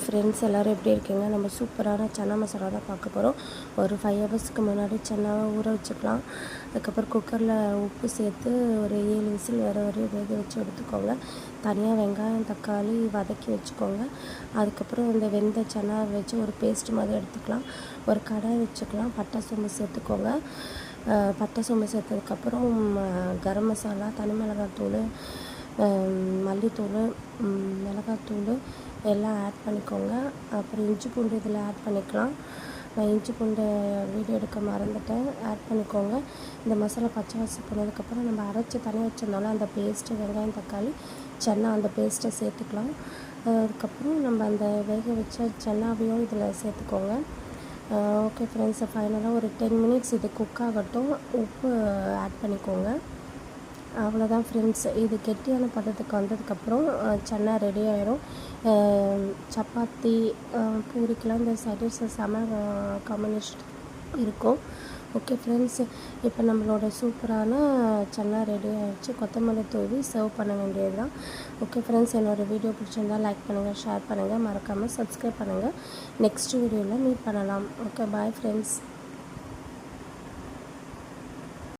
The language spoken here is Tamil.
ஃப்ரெண்ட்ஸ் எல்லோரும் எப்படி இருக்கீங்க? நம்ம சூப்பரான சன்னா மசாலா தான் பார்க்க போகிறோம். ஒரு 5 ஹவர்ஸ்க்கு முன்னாடி சன்னாவை ஊற வச்சுக்கலாம். அதுக்கப்புறம் குக்கரில் உப்பு சேர்த்து ஒரு 7 விசில் வர வரையும் வேக வச்சு எடுத்துக்கோங்க. தனியாக வெங்காயம் தக்காளி வதக்கி வச்சுக்கோங்க. அதுக்கப்புறம் இந்த வெந்த சன்னா வச்சு ஒரு பேஸ்ட் மாதிரி எடுத்துக்கலாம். ஒரு கடாய் வச்சுக்கலாம். பட்டை சோம்பு சேர்த்துக்கோங்க. பட்டை சோம்பு சேர்த்ததுக்கப்புறம் கரம் மசாலா, தனி மிளகாத்தூள், மல்லித்தூள், மிளகாத்தூள் எல்லாம் ஆட் பண்ணிக்கோங்க. அப்புறம் இஞ்சி பூண்டு இதில் ஆட் பண்ணிக்கலாம். நான் இஞ்சி பூண்டு வீடியோ எடுக்க மறந்துட்டேன். ஆட் பண்ணிக்கோங்க. இந்த மசாலா பச்சை வாசம் போனதுக்கப்புறம் நம்ம அரைச்சி தனியாக வச்சிருந்தோம்னா அந்த பேஸ்ட்டு வெங்காயம் தக்காளி சன்னா அந்த பேஸ்ட்டை சேர்த்துக்கலாம். அதுக்கப்புறம் நம்ம அந்த வேக வச்ச சன்னாவையும் இதில் சேர்த்துக்கோங்க. ஓகே ஃப்ரெண்ட்ஸ், ஃபைனலாக ஒரு 10 மினிட்ஸ் இது குக் ஆகட்டும். உப்பு ஆட் பண்ணிக்கோங்க. அவ்வளோதான் ஃப்ரெண்ட்ஸ். இது கெட்டியான பதத்துக்கு வந்ததுக்கப்புறம் சன்னா ரெடி ஆயிரும். சப்பாத்தி பூரிக்கெலாம் இந்த சைடிஷ் செம காம்பினேஷன் இருக்கும். ஓகே ஃப்ரெண்ட்ஸ், இப்போ நம்மளோட சூப்பரான சன்னா ரெடி ஆகிடுச்சு. கொத்தமல்லி தூவி சர்வ் பண்ண வேண்டியது தான். ஓகே ஃப்ரெண்ட்ஸ், என்னோடய வீடியோ பிடிச்சிருந்தால் லைக் பண்ணுங்கள், ஷேர் பண்ணுங்கள், மறக்காமல் சப்ஸ்கிரைப் பண்ணுங்கள். நெக்ஸ்ட் வீடியோவில் மீட் பண்ணலாம். Okay, bye friends.